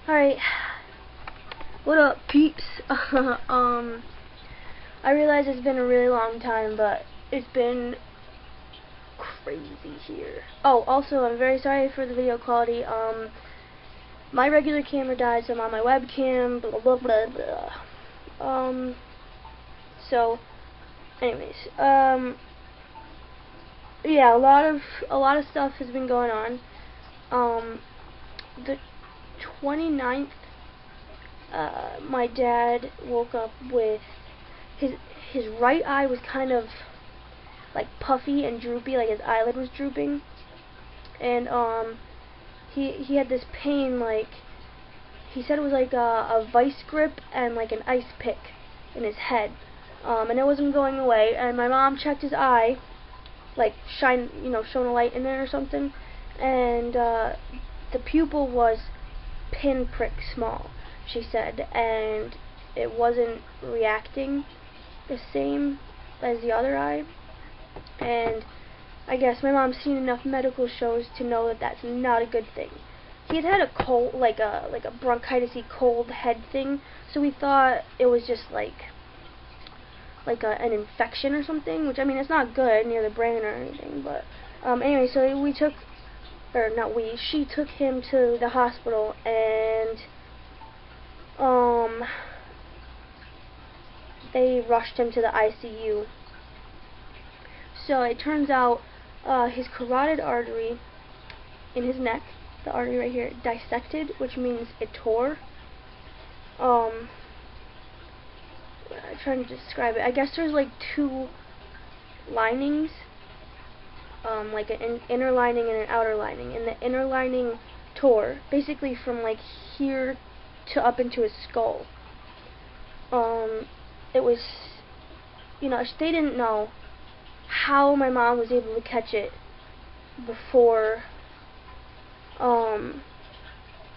Alright, what up, peeps? I realize it's been a really long time, but it's been crazy here. Oh, also, I'm very sorry for the video quality. My regular camera died, so I'm on my webcam, blah, blah, blah, blah. So, anyways, yeah, a lot of stuff has been going on. The 29th, my dad woke up with his right eye was kind of like puffy and droopy, like his eyelid was drooping, and he had this pain, like he said it was like a vice grip and like an ice pick in his head, and it wasn't going away. And my mom checked his eye, like shone a light in there or something, and the pupil was pinprick small, she said, and it wasn't reacting the same as the other eye. And I guess my mom's seen enough medical shows to know that that's not a good thing. He had a cold, like a bronchitis-y cold head thing, so we thought it was just like an infection or something, which, I mean, it's not good near the brain or anything, but anyway, so we took, or not we, she took him to the hospital, and they rushed him to the ICU. So it turns out his carotid artery in his neck, the artery right here, dissected, which means it tore. I'm trying to describe it. I guess there's like two linings, like an inner lining and an outer lining, and the inner lining tore, basically from like here to up into his skull. It was, they didn't know how my mom was able to catch it before. I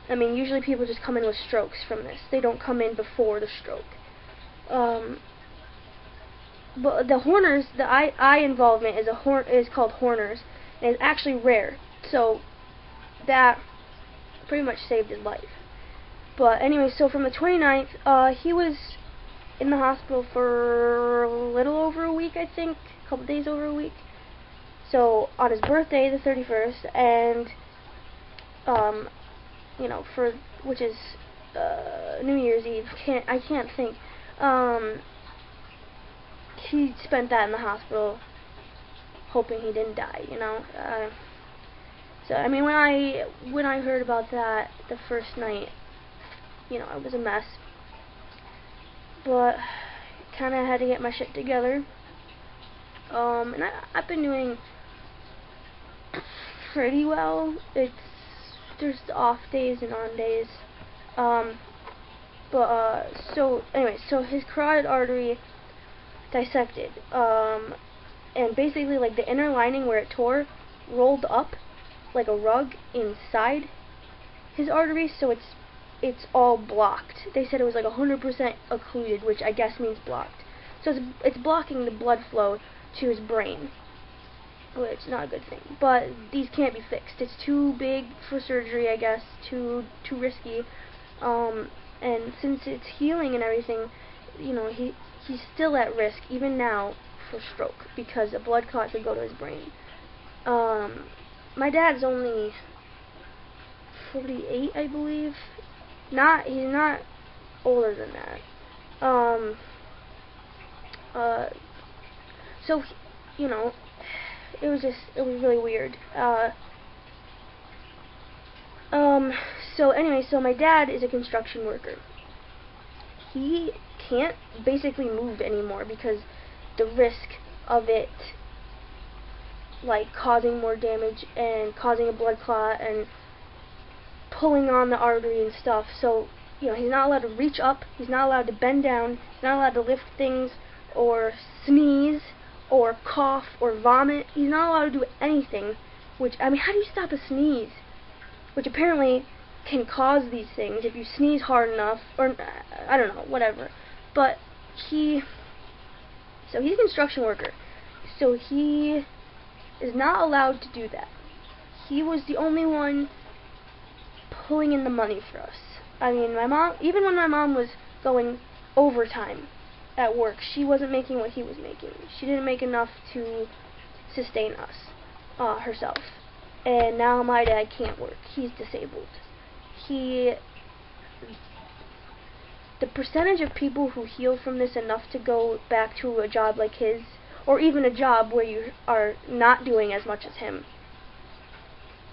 mean, usually people just come in with strokes from this. They don't come in before the stroke. But the Horner's, the eye involvement is called Horner's, and it's actually rare. So that pretty much saved his life. But anyway, so from the 29th, he was in the hospital for a little over a week, I think, a couple days over a week. So on his birthday, the 31st, and which is New Year's Eve. I can't think. He spent that in the hospital, hoping he didn't die. So I mean, when I heard about that the first night, it was a mess. But kind of had to get my shit together. And I've been doing pretty well. There's off days and on days. So anyway, so his carotid artery dissected, and basically like the inner lining where it tore rolled up like a rug inside his artery, so it's all blocked. They said it was like 100% occluded, which I guess means blocked. So it's blocking the blood flow to his brain, which is not a good thing. But these can't be fixed. It's too big for surgery, I guess. Too risky. And since it's healing and everything, he's still at risk even now for stroke because a blood clot could go to his brain. My dad's only 48, I believe. He's not older than that. So it was really weird. So anyway, so my dad is a construction worker. He can't basically move anymore because the risk of it like causing more damage and causing a blood clot and pulling on the artery and stuff. So he's not allowed to reach up, he's not allowed to bend down, he's not allowed to lift things or sneeze or cough or vomit. He's not allowed to do anything, which, I mean, how do you stop a sneeze? Which apparently can cause these things if you sneeze hard enough, or I don't know, whatever. But he's a construction worker, so he is not allowed to do that. He was the only one pulling in the money for us. I mean, my mom, even when my mom was going overtime at work, she wasn't making what he was making. She didn't make enough to sustain us, herself. And now my dad can't work. He's disabled. The percentage of people who heal from this enough to go back to a job like his, or even a job where you are not doing as much as him,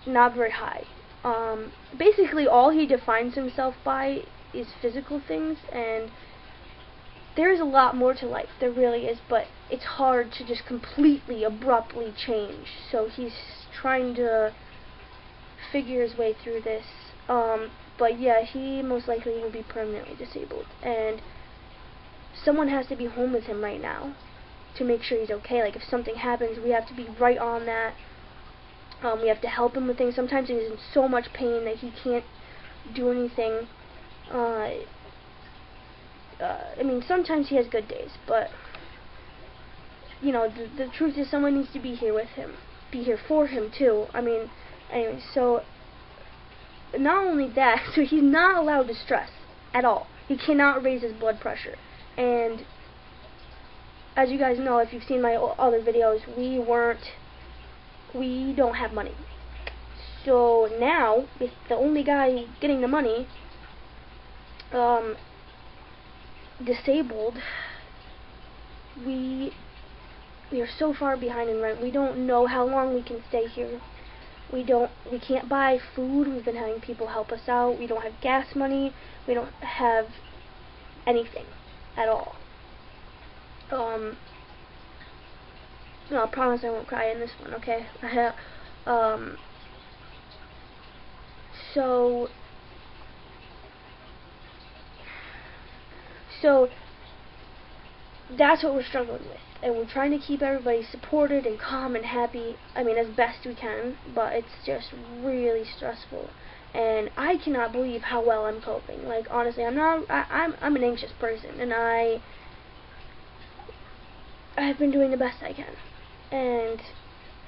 not very high. Basically all he defines himself by is physical things, and there's a lot more to life, there really is, but it's hard to just completely, abruptly change. So he's trying to figure his way through this. But yeah, he most likely will be permanently disabled, and someone has to be home with him right now to make sure he's okay. Like, if something happens, we have to be right on that. We have to help him with things. Sometimes he's in so much pain that he can't do anything. I mean, sometimes he has good days, but you know, the truth is someone needs to be here with him, be here for him too. I mean, anyway, so not only that, so he's not allowed to stress at all. He cannot raise his blood pressure. And as you guys know, if you've seen my other videos, we don't have money. So now, with the only guy getting the money, disabled, we are so far behind in rent. We don't know how long we can stay here. We can't buy food. We've been having people help us out. We don't have gas money. We don't have anything at all. No, I promise I won't cry in this one, okay? So that's what we're struggling with, and we're trying to keep everybody supported and calm and happy, I mean, as best we can, but it's just really stressful, and I cannot believe how well I'm coping. Like, honestly, I'm an anxious person, and I've been doing the best I can, and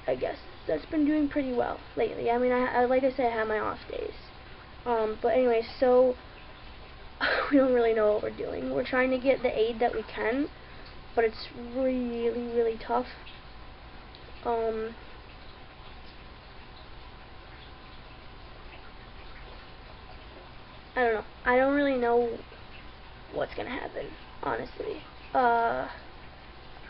I guess that's been doing pretty well lately. I mean, like I said, I have my off days, but anyway, so we don't really know what we're doing. We're trying to get the aid that we can, but it's really, really tough. I don't know. I don't really know what's gonna happen, honestly.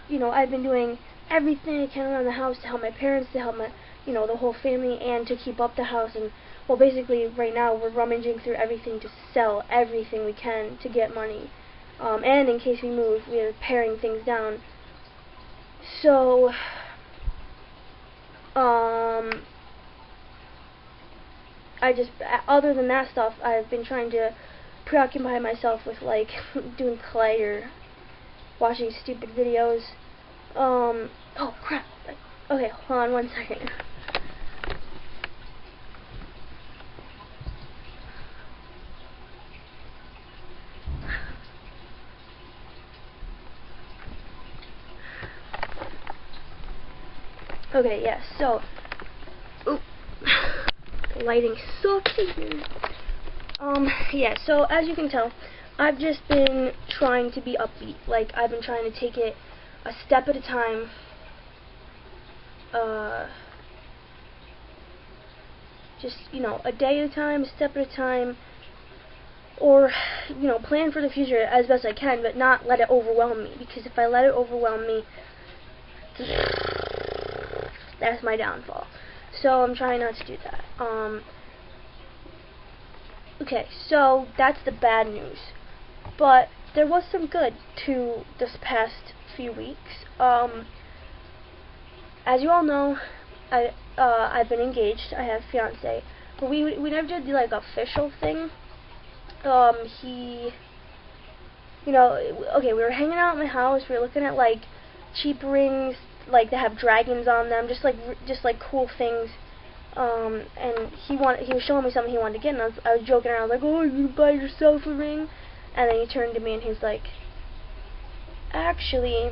You know, I've been doing everything I can around the house to help my parents, to help my, you know, the whole family, and to keep up the house. And well, basically, right now we're rummaging through everything to sell everything we can to get money. And in case we move, we're paring things down. So, other than that stuff, I've been trying to preoccupy myself with, like, doing clay or watching stupid videos. Oh crap. Okay, hold on one second. Okay, yes, so, lighting sucks again. Yeah, so as you can tell, I've just been trying to be upbeat. Like, I've been trying to take it a step at a time. Just, you know, a day at a time, a step at a time. Or, you know, plan for the future as best I can, but not let it overwhelm me. Because if I let it overwhelm me, that's my downfall. So I'm trying not to do that. Okay, so that's the bad news. But there was some good to this past few weeks. As you all know, I've been engaged. I have a fiance, but we never did the, like, official thing. You know, okay, we were hanging out in my house. We were looking at, like, cheap rings, like, that have dragons on them, just like cool things. And he was showing me something he wanted to get, and I was joking around, like, oh, you buy yourself a ring? And then he turned to me and he's like, actually,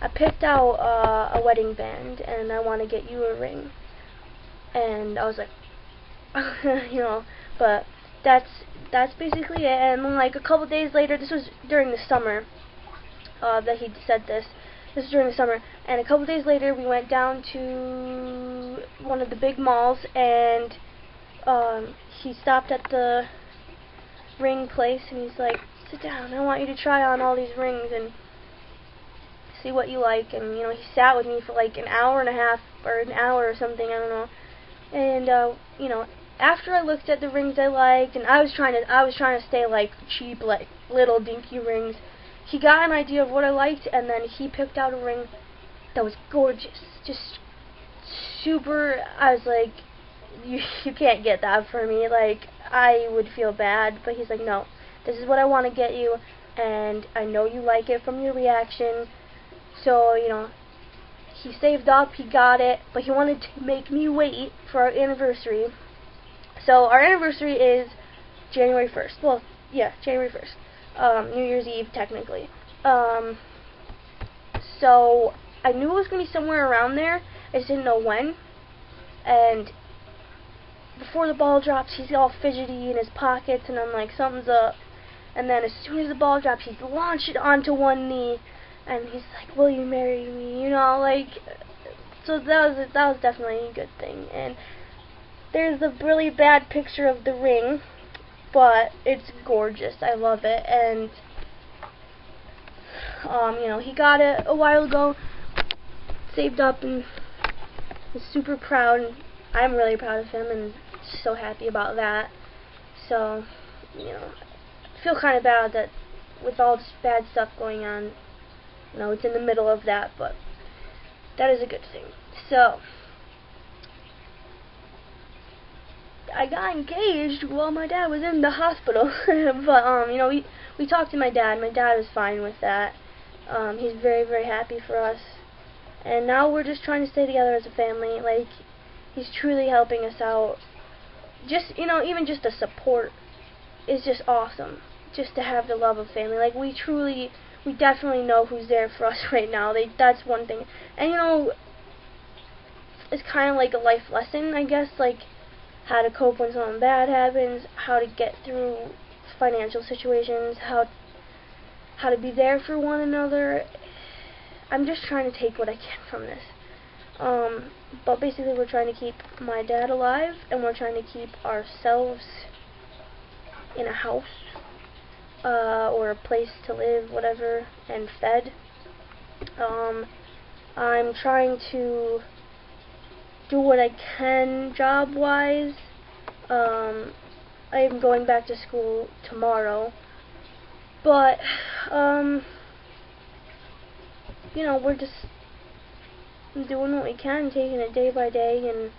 I picked out a wedding band, and I want to get you a ring. And I was like, you know, but that's basically it. And then, like, a couple days later, this was during the summer that he said this. This was during the summer, and a couple days later, we went down to one of the big malls, and he stopped at the ring place, and he's like, "Sit down. I want you to try on all these rings and see what you like." And you know, he sat with me for like an hour and a half or an hour or something, I don't know. And you know, after I looked at the rings I liked, and I was trying to stay like cheap, like little dinky rings. He got an idea of what I liked, and then he picked out a ring that was gorgeous, just super. I was like, you can't get that for me. Like, I would feel bad, but he's like, no, this is what I want to get you, and I know you like it from your reaction. So, you know, he saved up, he got it, but he wanted to make me wait for our anniversary. So our anniversary is January 1st. Well, yeah, January 1st. New Year's Eve, technically. So I knew it was going to be somewhere around there. I just didn't know when. And before the ball drops, he's all fidgety in his pockets, and I'm like, something's up. And then as soon as the ball drops, he's launched onto one knee, and he's like, "Will you marry me?" You know, like, so that was definitely a good thing. And there's a really bad picture of the ring, but it's gorgeous. I love it. And you know, he got it a while ago, saved up, and was super proud. And I'm really proud of him, and so happy about that. So, you know, I feel kind of bad that with all this bad stuff going on, you know, it's in the middle of that, but that is a good thing. So, I got engaged while my dad was in the hospital. But, you know, we talked to my dad. My dad was fine with that. He's very, very happy for us. And now we're just trying to stay together as a family. Like, he's truly helping us out. Just, you know, even just the support is just awesome. Just to have the love of family. Like, we definitely know who's there for us right now. That's one thing. And, you know, it's kind of like a life lesson, I guess. Like, how to cope when something bad happens, how to get through financial situations, how to be there for one another. I'm just trying to take what I can from this. But basically we're trying to keep my dad alive, and we're trying to keep ourselves in a house, or a place to live, whatever, and fed. I'm trying to do what I can job-wise. I am going back to school tomorrow, but you know, we're just doing what we can, taking it day by day, and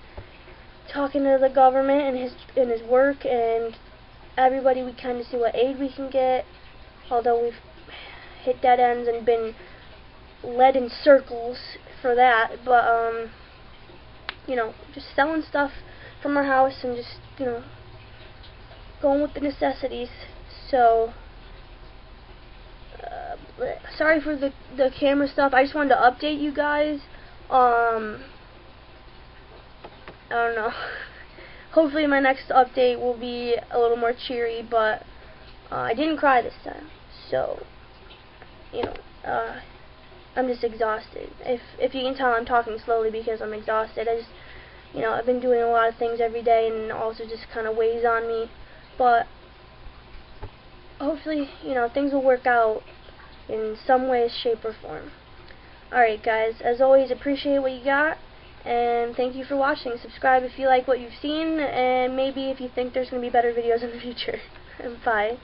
talking to the government and his work and everybody. We kind of see what aid we can get, although we've hit dead ends and been led in circles for that. But you know, just selling stuff from our house and just, you know, going with the necessities. So, sorry for the camera stuff. I just wanted to update you guys. I don't know. Hopefully my next update will be a little more cheery, but I didn't cry this time. So, you know, I'm just exhausted. If you can tell, I'm talking slowly because I'm exhausted. I just, you know, I've been doing a lot of things every day, and also just kind of weighs on me. But hopefully, you know, things will work out in some way, shape, or form. Alright guys, as always, appreciate what you got, and thank you for watching. Subscribe if you like what you've seen, and maybe if you think there's going to be better videos in the future. Bye.